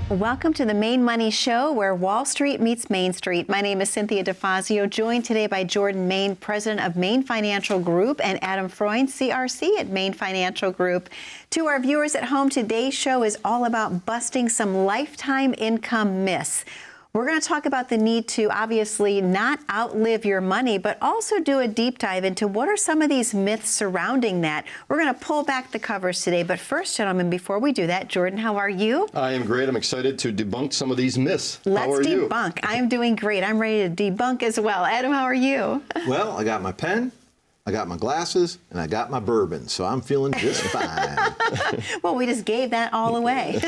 Welcome to the Maine Money Show, where Wall Street meets Main Street. My name is Cynthia DeFazio, joined today by Jordan Main, president of Main Financial Group, and Adam Freund, CRC at Main Financial Group. To our viewers at home, today's show is all about busting some lifetime income myths. We're going to talk about the need to obviously not outlive your money, but also do a deep dive into what are some of these myths surrounding that. We're going to pull back the covers today. But first, gentlemen, before we do that, Jordan, how are you? I am great. I'm excited to debunk some of these myths. Let's how are debunk. You? I'm doing great. I'm ready to debunk as well. Adam, how are you? Well, I got my pen, I got my glasses, and I got my bourbon, so I'm feeling just fine. Well, we just gave that all away.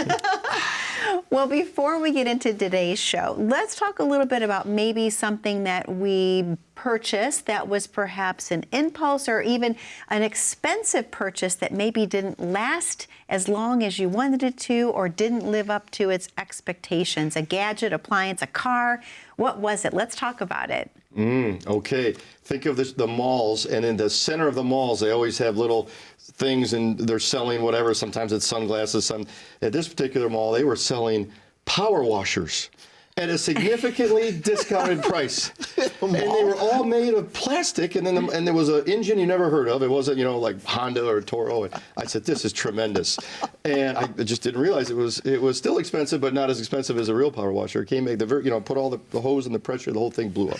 Well, before we get into today's show, let's talk a little bit about maybe something that we purchased that was perhaps an impulse or even an expensive purchase that maybe didn't last as long as you wanted it to or didn't live up to its expectations. A gadget, appliance, a car. What was it? Let's talk about it. Okay. Think of the malls, and in the center of the malls, they always have little things, and they're selling whatever. Sometimes it's sunglasses. At this particular mall, they were selling power washers at a significantly discounted price. And they were all made of plastic, and then there was an engine you never heard of. It wasn't, like Honda or Toro. And I said, this is tremendous. And I just didn't realize it was still expensive, but not as expensive as a real power washer. It came, put all the hose and the pressure, the whole thing blew up.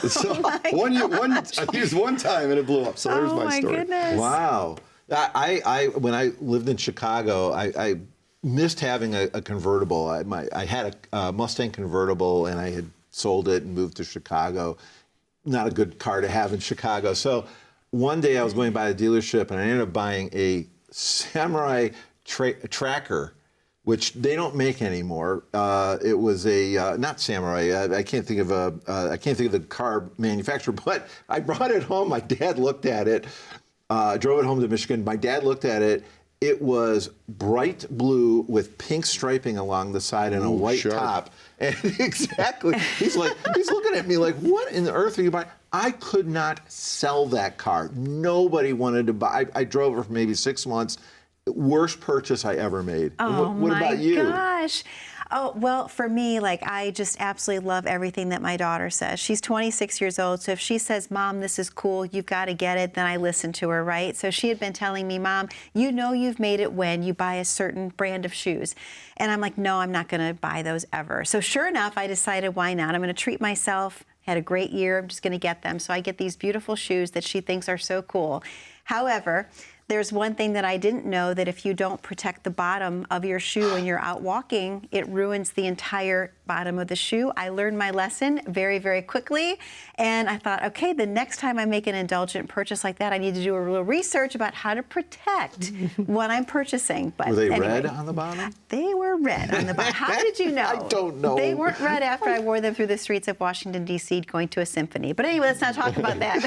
So I used one time and it blew up. So there's my story. Goodness. Wow. I when I lived in Chicago, I missed having a convertible. I had a Mustang convertible, and I had sold it and moved to Chicago. Not a good car to have in Chicago. So one day I was going by the dealership, and I ended up buying a Samurai Tracker, which they don't make anymore. It was not Samurai. I can't think of the car manufacturer, but I brought it home. My dad looked at it. Drove it home to Michigan. My dad looked at it. It was bright blue with pink striping along the side and a white top. And exactly, he's looking at me like, what in the earth are you buying? I could not sell that car. Nobody wanted to buy. I drove it for maybe 6 months. Worst purchase I ever made. Oh, what about you? My gosh. Oh, well, for me, I just absolutely love everything that my daughter says. She's 26 years old, so if she says, Mom, this is cool, you've got to get it, then I listen to her, right? So she had been telling me, Mom, you know you've made it when you buy a certain brand of shoes. And I'm like, no, I'm not going to buy those ever. So sure enough, I decided, why not? I'm going to treat myself. Had a great year. I'm just going to get them. So I get these beautiful shoes that she thinks are so cool. However, there's one thing that I didn't know, that if you don't protect the bottom of your shoe when you're out walking, it ruins the entire bottom of the shoe. I learned my lesson very, very quickly. And I thought, okay, the next time I make an indulgent purchase like that, I need to do a little research about how to protect what I'm purchasing. But were they anyway, red on the bottom? They were red on the bottom. How did you know? I don't know. They weren't red after I wore them through the streets of Washington, D.C. going to a symphony. But anyway, let's not talk about that.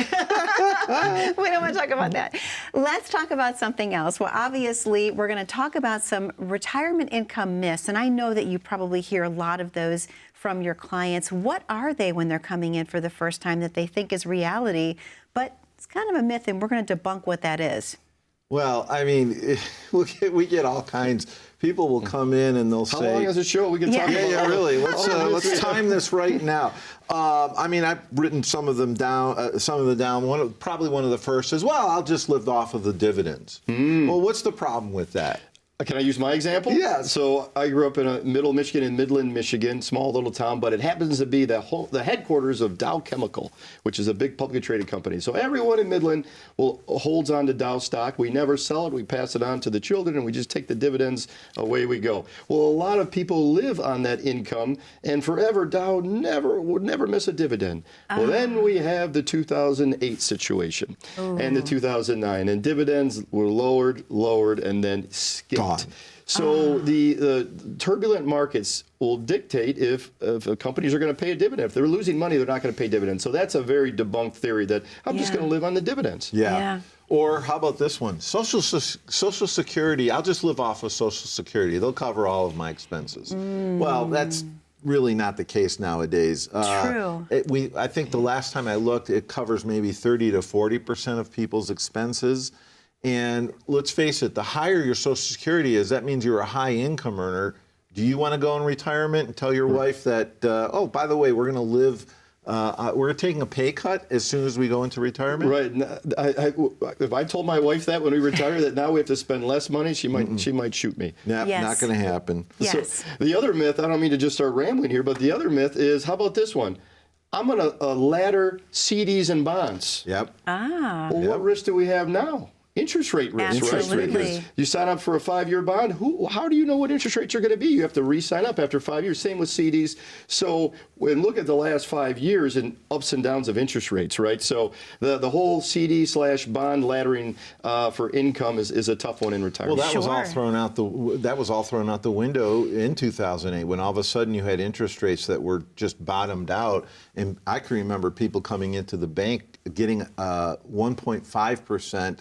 We don't want to talk about that. Let's talk about something else. Well, obviously, we're going to talk about some retirement income myths, and I know that you probably hear a lot of those from your clients. What are they when they're coming in for the first time that they think is reality, but it's kind of a myth, and we're going to debunk what that is? Well, I mean, we get all kinds. People will come in and they'll say, how long is the show? We can talk about Yeah, really. Let's time this right now. I mean, I've written some of them down. Probably one of the first is, well, I'll just live off of the dividends. Well, what's the problem with that? Can I use my example? Yeah. So I grew up in middle Michigan, in Midland, Michigan, small little town, but it happens to be the headquarters of Dow Chemical, which is a big publicly traded company. So everyone in Midland holds on to Dow stock. We never sell it. We pass it on to the children, and we just take the dividends. Away we go. Well, a lot of people live on that income, and forever Dow would never miss a dividend. Well, then we have the 2008 situation and the 2009, and dividends were lowered, and then skipped. So the turbulent markets will dictate if companies are going to pay a dividend. If they're losing money, they're not going to pay dividends. So that's a very debunked theory that I'm just going to live on the dividends. Yeah. Or how about this one? Social Security, I'll just live off of Social Security. They'll cover all of my expenses. Well, that's really not the case nowadays. True. I think the last time I looked, it covers maybe 30 to 40% of people's expenses. And let's face it, the higher your Social Security is, that means you're a high income earner. Do you want to go in retirement and tell your wife that, oh, by the way, we're going to live, we're taking a pay cut as soon as we go into retirement? Right. If I told my wife that when we retire, that now we have to spend less money, she might shoot me. Nah, Yes. Not going to happen. Yes. So the other myth, I don't mean to just start rambling here, but the other myth is, how about this one? I'm going to ladder CDs and bonds. Yep. Ah. Well, what risk do we have now? Interest rate risk, right? Absolutely. Because you sign up for a 5-year bond. How do you know what interest rates are going to be? You have to re-sign up after 5 years. Same with CDs. So when look at the last 5 years and ups and downs of interest rates, right? So the whole CD/bond laddering for income is a tough one in retirement. Well, that was all Sure. thrown out the window in 2008 when all of a sudden you had interest rates that were just bottomed out, and I can remember people coming into the bank getting 1.5%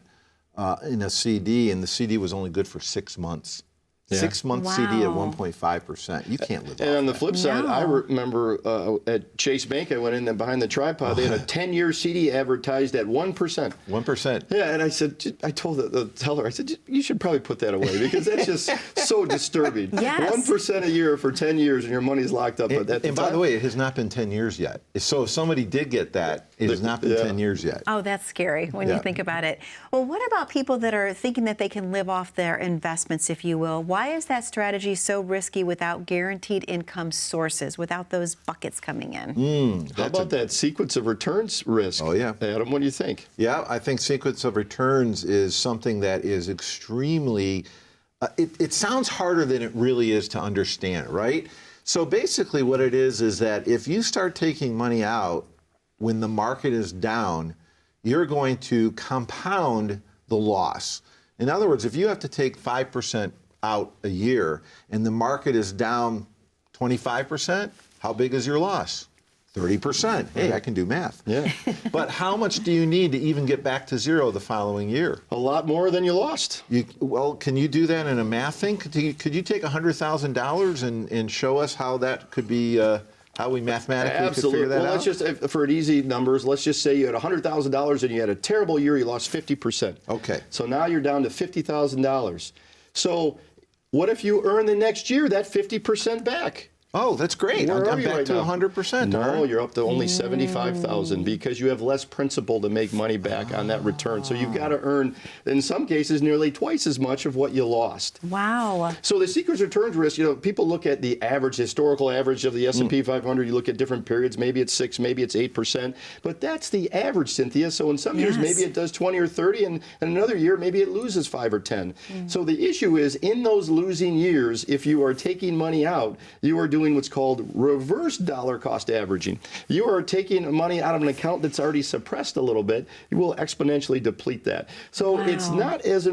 in a CD, and the CD was only good for 6 months. Yeah. 6 month CD at Wow. 1.5%. You can't live And off on the that. flip side, I No. remember at Chase Bank, I went in there behind the tripod. They had a 10-year CD advertised at 1%. 1%. Yeah, and I said, I told the teller, I said, you should probably put that away because that's just so disturbing. Yes. 1% a year for 10 years and your money's locked up. But at And by time- the way, it has not been 10 years yet. So if somebody did get that, it has not been Yeah. 10 years yet. Oh, that's scary when Yeah. you think about it. Well, what about people that are thinking that they can live off their investments, if you will? Why is that strategy so risky without guaranteed income sources, without those buckets coming in? How about that sequence of returns risk? Oh, yeah. Adam, what do you think? Yeah, I think sequence of returns is something that is extremely, it sounds harder than it really is to understand, right? So basically what it is that if you start taking money out when the market is down, you're going to compound the loss. In other words, if you have to take 5% out a year and the market is down 25%, how big is your loss? 30%. Hey, I can do math. Yeah. But how much do you need to even get back to zero the following year? A lot more than you lost. Well, can you do that in a math thing? Could you take $100,000 and show us how that could be, how we mathematically could Absolutely. figure that Well, out? let's just, for an easy numbers, let's just say you had $100,000 and you had a terrible year, you lost 50%. Okay. So now you're down to $50,000. So what if you earn the next year that 50% back? Oh, that's great. Where are I'm you back right to now? 100%. all No, right. you're up to only 75,000 because you have less principal to make money back on that return. So you've got to earn, in some cases, nearly twice as much of what you lost. Wow. So the sequence returns risk, people look at the average, historical average of the S&P 500. You look at different periods. Maybe it's 6, maybe it's 8%. But that's the average, Cynthia. So in some years, Yes. maybe it does 20 or 30, and in another year, maybe it loses 5 or 10. So the issue is, in those losing years, if you are taking money out, you are doing what's called reverse dollar cost averaging. You are taking money out of an account that's already suppressed a little bit. You will exponentially deplete that. So it's Wow. not as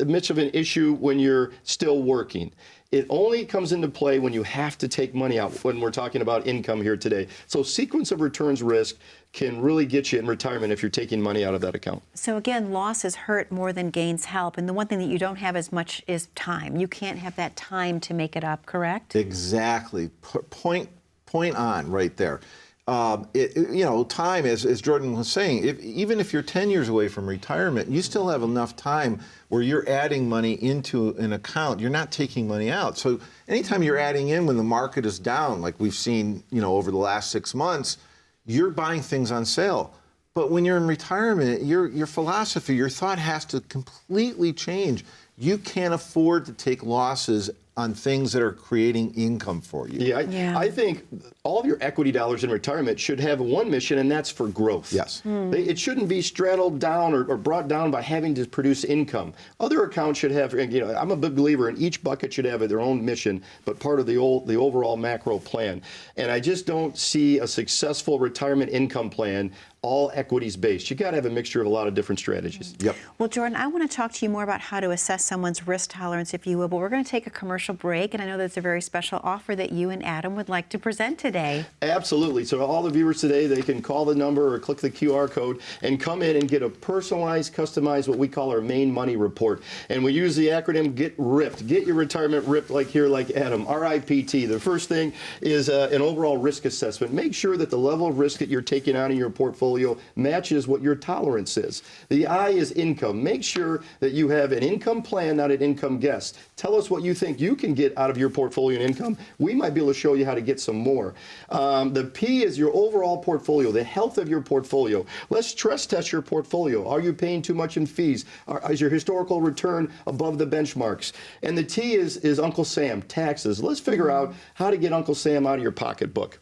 much of an issue when you're still working. It only comes into play when you have to take money out, when we're talking about income here today. So sequence of returns risk can really get you in retirement if you're taking money out of that account. So again, losses hurt more than gains help. And the one thing that you don't have as much is time. You can't have that time to make it up, correct? Exactly. Point on right there. Time, as Jordan was saying, even if you're 10 years away from retirement, you still have enough time where you're adding money into an account. You're not taking money out. So anytime you're adding in when the market is down, like we've seen, over the last 6 months, you're buying things on sale. But when you're in retirement, your philosophy, your thought has to completely change. You can't afford to take losses on things that are creating income for you. Yeah, I think all of your equity dollars in retirement should have one mission, and that's for growth. Yes. It shouldn't be straddled down or brought down by having to produce income. Other accounts should have, I'm a big believer in each bucket should have their own mission, but part of the overall macro plan. And I just don't see a successful retirement income plan all equities based. You got to have a mixture of a lot of different strategies. Yep. Well, Jordan, I want to talk to you more about how to assess someone's risk tolerance, if you will, but we're going to take a commercial break, and I know there's a very special offer that you and Adam would like to present today. Absolutely. So all the viewers today, they can call the number or click the QR code and come in and get a personalized, customized, what we call our main money report. And we use the acronym GET RIPT. Get your retirement ripped like Adam, RIPT. The first thing is an overall risk assessment. Make sure that the level of risk that you're taking on in your portfolio matches what your tolerance is. The I is income. Make sure that you have an income plan, not an income guess. Tell us what you think you you can get out of your portfolio and income, we might be able to show you how to get some more. The P is your overall portfolio, the health of your portfolio. Let's stress test your portfolio. Are you paying too much in fees? Is your historical return above the benchmarks? And the T is Uncle Sam, taxes. Let's figure out how to get Uncle Sam out of your pocketbook.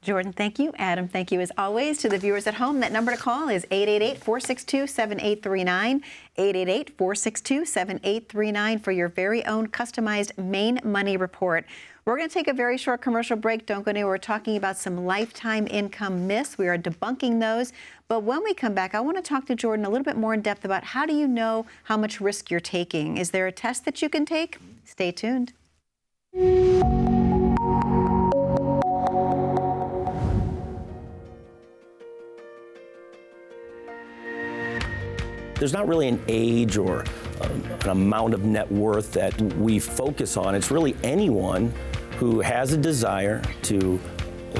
Jordan, thank you. Adam, thank you as always. To the viewers at home, that number to call is 888-462-7839, 888-462-7839 for your very own customized Maine Money Report. We're going to take a very short commercial break. Don't go anywhere. We're talking about some lifetime income myths. We are debunking those. But when we come back, I want to talk to Jordan a little bit more in depth about how do you know how much risk you're taking? Is there a test that you can take? Stay tuned. There's not really an age or an amount of net worth that we focus on. It's really anyone who has a desire to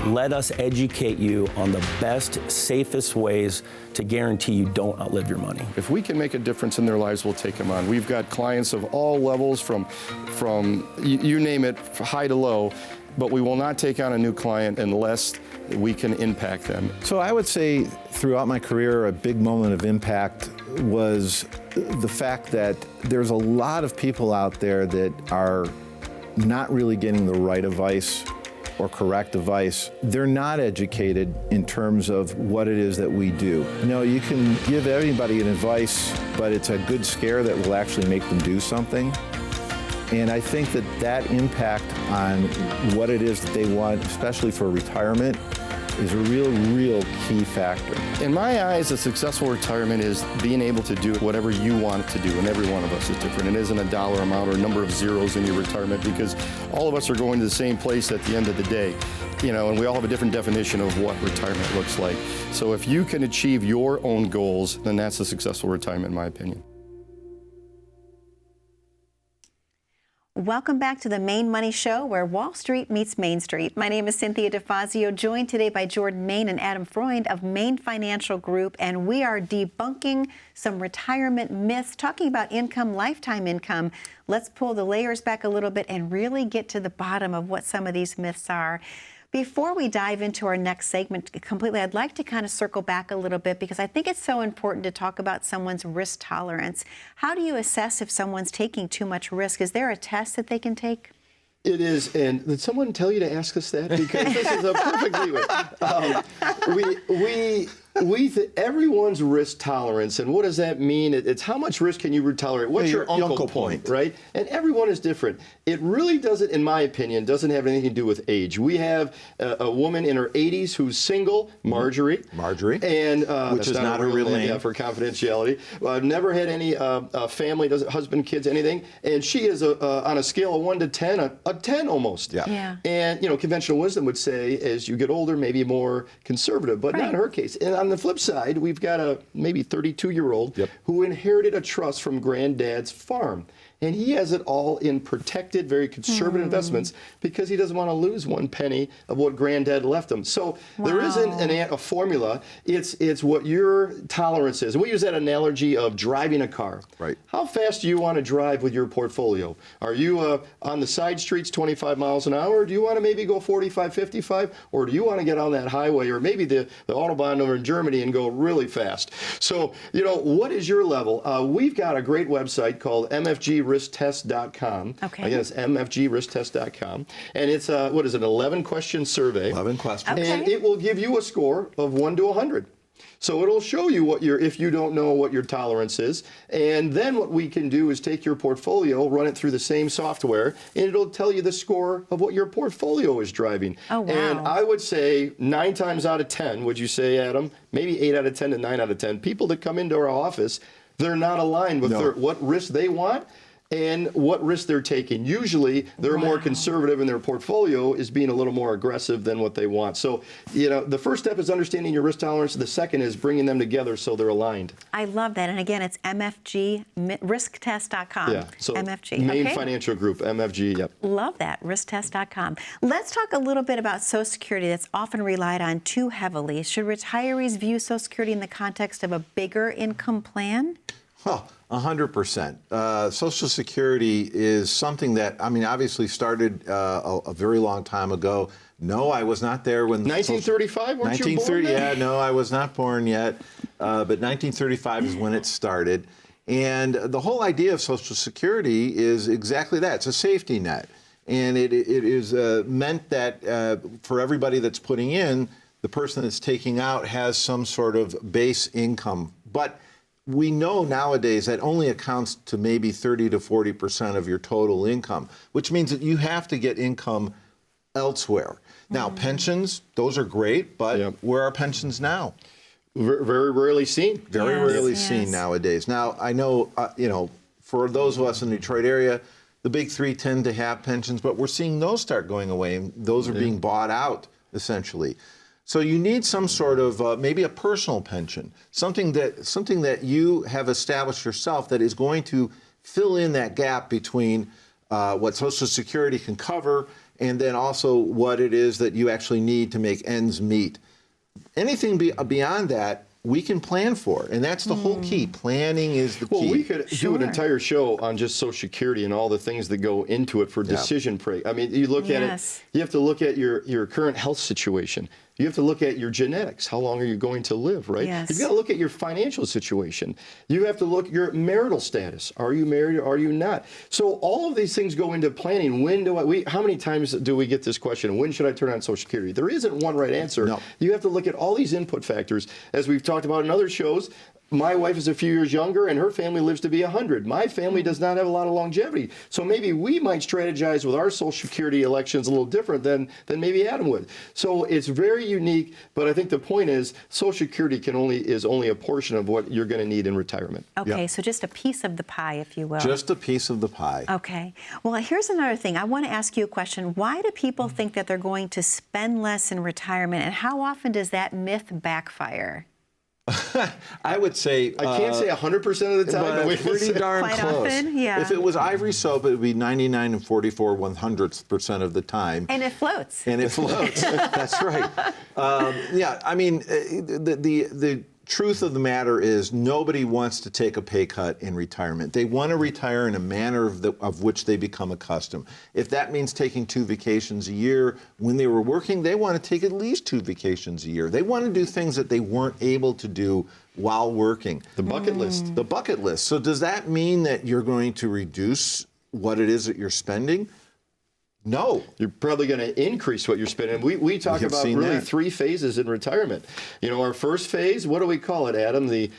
let us educate you on the best, safest ways to guarantee you don't outlive your money. If we can make a difference in their lives, we'll take them on. We've got clients of all levels from you name it, high to low, but we will not take on a new client unless we can impact them. So I would say throughout my career, a big moment of impact was the fact that there's a lot of people out there that are not really getting the right advice or correct advice. They're not educated in terms of what it is that we do. You know, you can give everybody an advice, but it's a good scare that will actually make them do something. And I think that that impact on what it is that they want, especially for retirement, is a real key factor. In my eyes, a successful retirement is being able to do whatever you want it to do, and every one of us is different. It isn't a dollar amount or a number of zeros in your retirement, because all of us are going to the same place at the end of the day. You know, and we all have a different definition of what retirement looks like. So if you can achieve your own goals, then that's a successful retirement, in my opinion. Welcome back to the Maine Money Show, where Wall Street meets Main Street. My name is Cynthia DeFazio, joined today by Jordan Main and Adam Freund of Maine Financial Group, and we are debunking some retirement myths, talking about income, lifetime income. Let's pull the layers back a little bit and really get to the bottom of what some of these myths are. Before we dive into our next segment completely, I'd like to kind of circle back a little bit, because I think it's so important to talk about someone's risk tolerance. How do you assess if someone's taking too much risk? Is there a test that they can take? It is, and did someone tell you to ask us that? Because this is a perfect leeway. Everyone's risk tolerance, and what does that mean? It's how much risk can you tolerate? What's your uncle point, right? And everyone is different. It really doesn't, in my opinion, doesn't have anything to do with age. We have a woman in her 80s who's single, Marjorie. And which is not her real name. Yeah, for confidentiality. Never had any family, husband, kids, anything. And she is on a scale of 1 to 10, a 10 almost. Yeah. And you know, conventional wisdom would say, as you get older, maybe more conservative, but not in her case. And on the flip side, we've got a maybe 32-year-old who inherited a trust from granddad's farm. And he has it all in protected, very conservative investments, because he doesn't want to lose one penny of what granddad left him. So there isn't a formula. It's what your tolerance is. And we use that analogy of driving a car. Right. How fast do you want to drive with your portfolio? Are you on the side streets 25 miles an hour? Or do you want to maybe go 45, 55? Or do you want to get on that highway, or maybe the Autobahn over in Germany, and go really fast? So, you know, what is your level? We've got a great website called mfgrisktest.com. Okay. Again, it's mfgrisktest.com. And it's, an 11-question survey. 11 questions. Okay. And it will give you a score of 1 to 100. So it'll show you what if you don't know what your tolerance is. And then what we can do is take your portfolio, run it through the same software, and it'll tell you the score of what your portfolio is driving. Oh, wow. And I would say 9 times out of 10, would you say, Adam? Maybe 8 out of 10 to 9 out of 10. People that come into our office, they're not aligned with what risk they want and what risk they're taking. Usually, they're more conservative, and their portfolio is being a little more aggressive than what they want. So, you know, the first step is understanding your risk tolerance. The second is bringing them together so they're aligned. I love that. And again, it's mfgrisktest.com. Yeah, so MFG. Maine Okay. Financial Group, MFG, yep. Love that, risktest.com. Let's talk a little bit about Social Security that's often relied on too heavily. Should retirees view Social Security in the context of a bigger income plan? Oh, 100%. Social Security is something that, I mean, obviously started a very long time ago. No, I was not there when... 1935? Weren't you born then? Yeah, no, I was not born yet. But 1935 is when it started. And the whole idea of Social Security is exactly that. It's a safety net. And it is meant that for everybody that's putting in, the person that's taking out has some sort of base income. But we know nowadays that only accounts to maybe 30 to 40% of your total income, which means that you have to get income elsewhere. Now, pensions, those are great, but where are pensions now? Very rarely seen. Very rarely seen nowadays. Now, I know, for those of us in the Detroit area, the big three tend to have pensions, but we're seeing those start going away, and those are being bought out, essentially. So you need some sort of maybe a personal pension, something that you have established yourself that is going to fill in that gap between what Social Security can cover and then also what it is that you actually need to make ends meet. Anything beyond that, we can plan for, and that's the whole key. Planning is the key. Well, we could do an entire show on just Social Security and all the things that go into it for decision I mean, you look at it, you have to look at your current health situation. You have to look at your genetics. How long are you going to live, right? Yes. You've got to look at your financial situation. You have to look at your marital status. Are you married or are you not? So all of these things go into planning. How many times do we get this question? When should I turn on Social Security? There isn't one right answer. No. You have to look at all these input factors. As we've talked about in other shows, my wife is a few years younger and her family lives to be 100. My family does not have a lot of longevity. So maybe we might strategize with our Social Security elections a little different than maybe Adam would. So it's very unique, but I think the point is Social Security is only a portion of what you're going to need in retirement. Okay, so just a piece of the pie, if you will. Just a piece of the pie. Okay. Well, here's another thing. I want to ask you a question. Why do people think that they're going to spend less in retirement, and how often does that myth backfire? I would say... I can't say 100% of the time, but pretty darn Quite close. often, yeah. If it was Ivory soap, it would be 99 and 44/100% of the time. And it floats. And it floats. That's right. I mean, the truth of the matter is nobody wants to take a pay cut in retirement. They want to retire in a manner of which they become accustomed. If that means taking 2 vacations a year, when they were working, they want to take at least 2 vacations a year. They want to do things that they weren't able to do while working. The bucket list. The bucket list. So does that mean that you're going to reduce what it is that you're spending? No. You're probably going to increase what you're spending. We talk about really 3 phases in retirement. You know, our first phase, what do we call it, Adam? The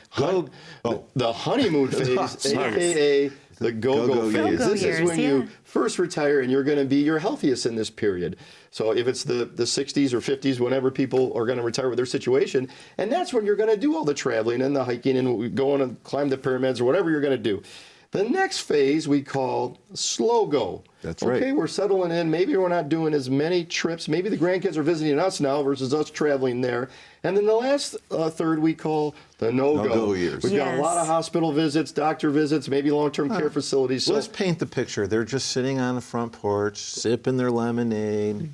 honeymoon phase, a.k.a. the go-go phase. Go-go This years, is when you first retire and you're going to be your healthiest in this period. So if it's the 60s or 50s, whenever people are going to retire with their situation, and that's when you're going to do all the traveling and the hiking and going and climb the pyramids or whatever you're going to do. The next phase we call slow go. That's right. Okay, we're settling in. Maybe we're not doing as many trips. Maybe the grandkids are visiting us now versus us traveling there. And then the last third we call the no-go years. We've got a lot of hospital visits, doctor visits, maybe long-term care facilities. So let's paint the picture. They're just sitting on the front porch, sipping their lemonade,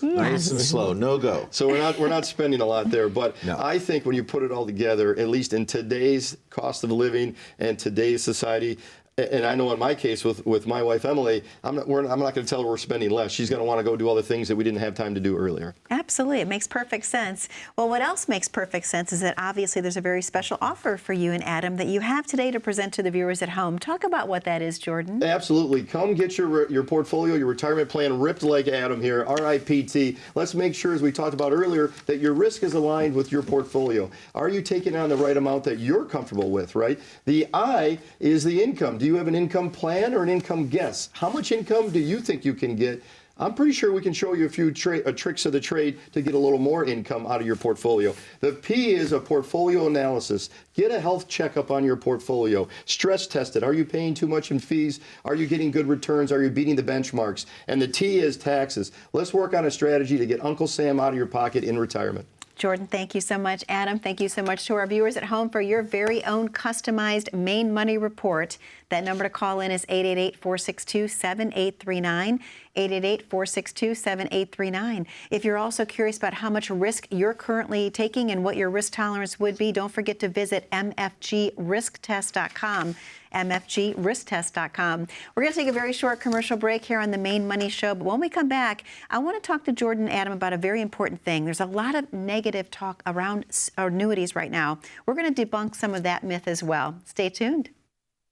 nice and slow. No go. So we're not spending a lot there, but I think when you put it all together, at least in today's cost of living and today's society, and I know in my case with my wife Emily, I'm not going to tell her we're spending less. She's going to want to go do all the things that we didn't have time to do earlier. Absolutely, it makes perfect sense. Well, what else makes perfect sense is that obviously there's a very special offer for you and Adam that you have today to present to the viewers at home. Talk about what that is, Jordan. Absolutely. Come get your portfolio, your retirement plan ripped like Adam here, RIPT. Let's make sure, as we talked about earlier, that your risk is aligned with your portfolio. Are you taking on the right amount that you're comfortable with, right? The I is the income. Do you have an income plan or an income guess? How much income do you think you can get? I'm pretty sure we can show you a few tricks of the trade to get a little more income out of your portfolio. The P is a portfolio analysis. Get a health checkup on your portfolio. Stress test it. Are you paying too much in fees? Are you getting good returns? Are you beating the benchmarks? And the T is taxes. Let's work on a strategy to get Uncle Sam out of your pocket in retirement. Jordan, thank you so much. Adam, thank you so much to our viewers at home for your very own customized Maine Money Report. That number to call in is 888-462-7839, 888-462-7839. If you're also curious about how much risk you're currently taking and what your risk tolerance would be, don't forget to visit mfgrisktest.com. mfgrisktest.com. We're going to take a very short commercial break here on the Maine Money Show, but when we come back, I want to talk to Jordan and Adam about a very important thing. There's a lot of negative talk around annuities right now. We're going to debunk some of that myth as well. Stay tuned.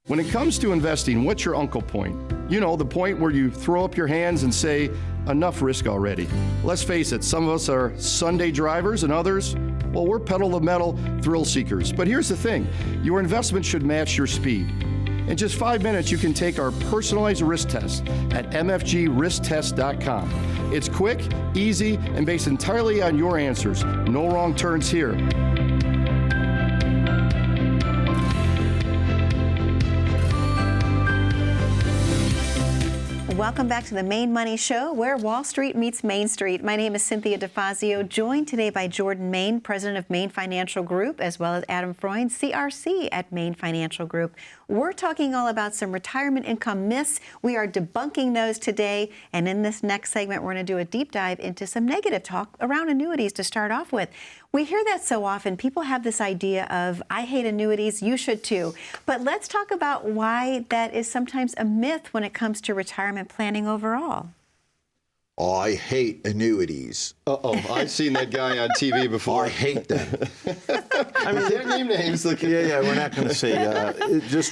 When it comes to investing, what's your uncle point? You know, the point where you throw up your hands and say, enough risk already. Let's face it, some of us are Sunday drivers and others, well, we're pedal to the metal thrill seekers. But here's the thing, your investment should match your speed. In just 5 minutes, you can take our personalized risk test at mfgrisktest.com. It's quick, easy, and based entirely on your answers. No wrong turns here. Welcome back to the Maine Money Show, where Wall Street meets Main Street. My name is Cynthia DeFazio, joined today by Jordan Main, president of Maine Financial Group, as well as Adam Freund, CRC at Maine Financial Group. We're talking all about some retirement income myths. We are debunking those today. And in this next segment, we're going to do a deep dive into some negative talk around annuities to start off with. We hear that so often. People have this idea of, I hate annuities, you should too. But let's talk about why that is sometimes a myth when it comes to retirement planning overall. Oh, I hate annuities. Uh-oh, I've seen that guy on TV before. I hate them. I mean, can't name names. Yeah, we're not going to say.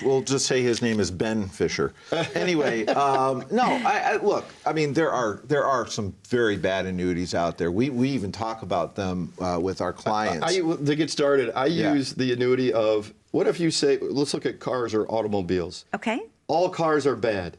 We'll just say his name is Ben Fisher. Anyway, look. I mean, there are some very bad annuities out there. We even talk about them with our clients. To get started, I use the annuity of, what if you say, let's look at cars or automobiles. Okay. All cars are bad.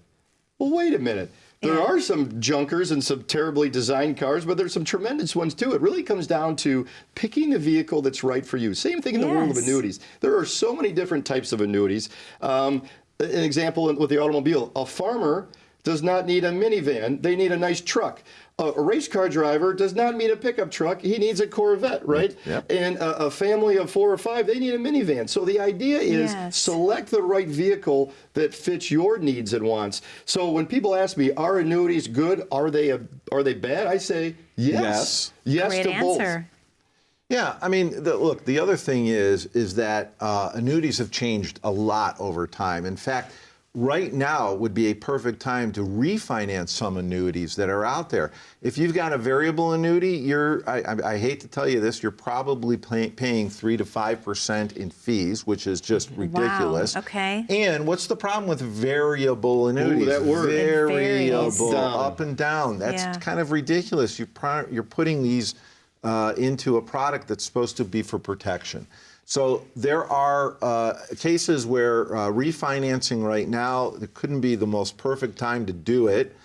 Well, wait a minute. There are some junkers and some terribly designed cars, but there's some tremendous ones too. It really comes down to picking the vehicle that's right for you. Same thing in the world of annuities. There are so many different types of annuities. An example with the automobile, a farmer does not need a minivan, they need a nice truck. A race car driver does not need a pickup truck, he needs a Corvette, right? Yep. And a family of 4 or 5, they need a minivan. So the idea is select the right vehicle that fits your needs and wants. So when people ask me, are annuities good? Are they bad? I say yes. Yes Great to answer. both. Yeah, I mean, look, the other thing is that annuities have changed a lot over time. In fact, right now would be a perfect time to refinance some annuities that are out there. If you've got a variable annuity, I hate to tell you this, you're probably paying 3 to 5% in fees, which is just ridiculous. Wow. Okay. And what's the problem with variable annuities? Ooh, that word. Variable, Up up and down. That's Yeah. kind of ridiculous. You're putting these into a product that's supposed to be for protection. So there are cases where refinancing right now, it couldn't be the most perfect time to do it,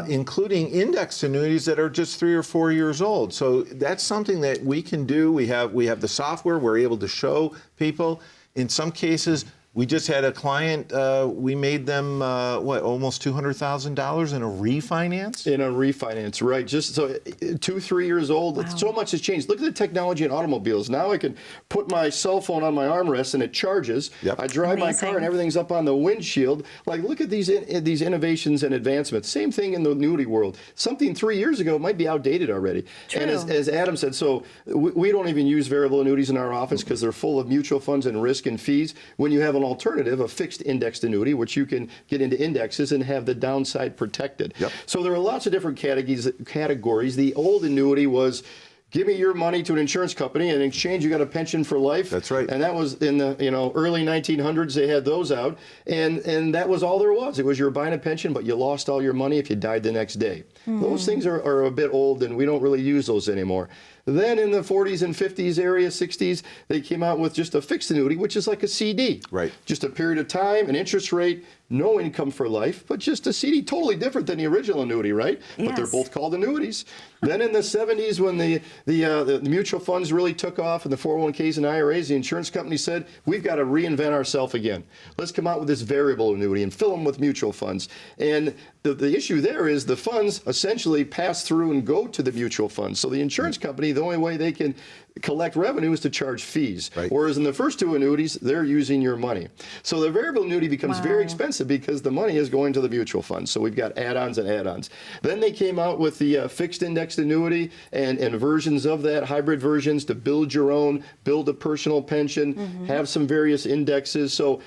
including indexed annuities that are just 3 or 4 years old. So that's something that we can do. We have the software. We're able to show people. In some cases, we just had a client, we made them, almost $200,000 in a refinance? In a refinance, right. Just so 2, 3 years old, so much has changed. Look at the technology in automobiles. Now I can put my cell phone on my armrest and it charges. Yep. I drive my car and everything's up on the windshield. Like, look at these innovations and advancements. Same thing in the annuity world. Something 3 years ago might be outdated already. True. And as Adam said, so we don't even use variable annuities in our office because they're full of mutual funds and risk and fees. When you have an alternative, a fixed indexed annuity, which you can get into indexes and have the downside protected. Yep. So there are lots of different categories. The old annuity was, give me your money to an insurance company, and in exchange you got a pension for life. That's right. And that was in the early 1900s. They had those out, and that was all there was. It was you're buying a pension, but you lost all your money if you died the next day. Those things are a bit old, and we don't really use those anymore. Then in the 40s and 50s area, 60s, they came out with just a fixed annuity, which is like a CD. Right. Just a period of time, an interest rate, no income for life, but just a CD, totally different than the original annuity, right? Yes. But they're both called annuities. Then in the 70s, when the mutual funds really took off and the 401ks and IRAs, the insurance company said, we've got to reinvent ourselves again. Let's come out with this variable annuity and fill them with mutual funds. And the issue there is the funds essentially pass through and go to the mutual funds. So the insurance company, The only way they can collect revenue is to charge fees. Right. Whereas in the first two annuities, they're using your money. So the variable annuity becomes very expensive because the money is going to the mutual fund. So we've got add-ons and add-ons. Then they came out with the fixed indexed annuity and versions of that, hybrid versions to build your own, build a personal pension, have some various indexes. So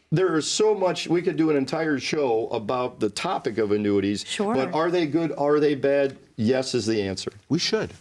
there is so much, we could do an entire show about the topic of annuities. Sure. But are they good? Are they bad? Yes is the answer. We should.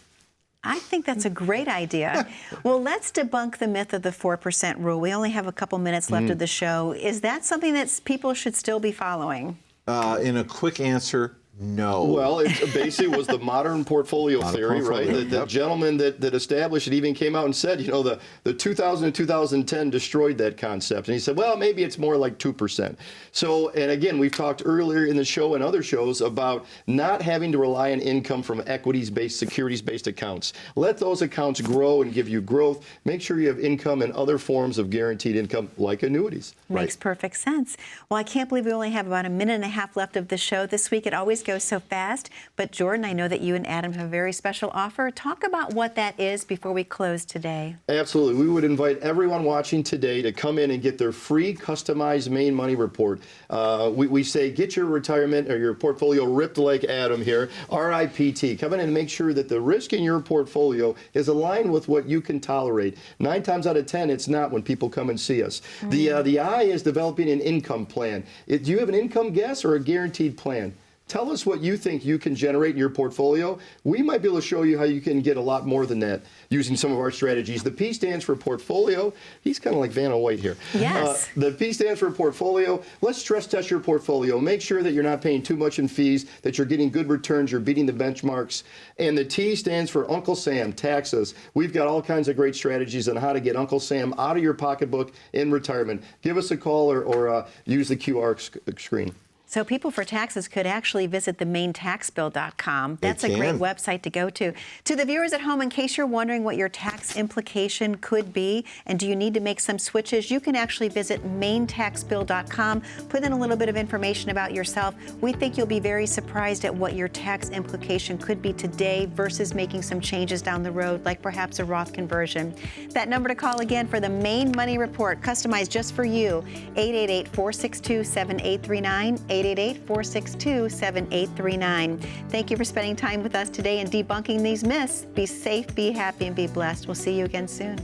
I think that's a great idea. Well, let's debunk the myth of the 4% rule. We only have a couple minutes left of the show. Is that something that people should still be following? In a quick answer, no. Well, it basically was the modern portfolio theory, right? The gentleman that established it even came out and said, the 2000 and 2010 destroyed that concept. And he said, well, maybe it's more like 2%. So, and again, we've talked earlier in the show and other shows about not having to rely on income from equities-based, securities-based accounts. Let those accounts grow and give you growth. Make sure you have income and other forms of guaranteed income like annuities. Makes perfect sense. Well, I can't believe we only have about a minute and a half left of the show this week. It always goes so fast. But Jordan, I know that you and Adam have a very special offer. Talk about what that is before we close today. Absolutely. We would invite everyone watching today to come in and get their free customized Maine Money Report. We say get your retirement or your portfolio ripped like Adam here, RIPT. Come in and make sure that the risk in your portfolio is aligned with what you can tolerate. 9 times out of 10, it's not when people come and see us. The I is developing an income plan. Do you have an income guess or a guaranteed plan? Tell us what you think you can generate in your portfolio. We might be able to show you how you can get a lot more than that using some of our strategies. The P stands for portfolio. He's kind of like Vanna White here. Yes. The P stands for portfolio. Let's stress test your portfolio. Make sure that you're not paying too much in fees, that you're getting good returns, you're beating the benchmarks. And the T stands for Uncle Sam, taxes. We've got all kinds of great strategies on how to get Uncle Sam out of your pocketbook in retirement. Give us a call or use the QR screen. So people for taxes could actually visit the maintaxbill.com. That's a great website to go to. To the viewers at home, in case you're wondering what your tax implication could be and do you need to make some switches, you can actually visit maintaxbill.com, put in a little bit of information about yourself. We think you'll be very surprised at what your tax implication could be today versus making some changes down the road, like perhaps a Roth conversion. That number to call again for the Maine Money Report, customized just for you, 888-462-7839, 888-462-7839. Thank you for spending time with us today and debunking these myths. Be safe, be happy, and be blessed. We'll see you again soon.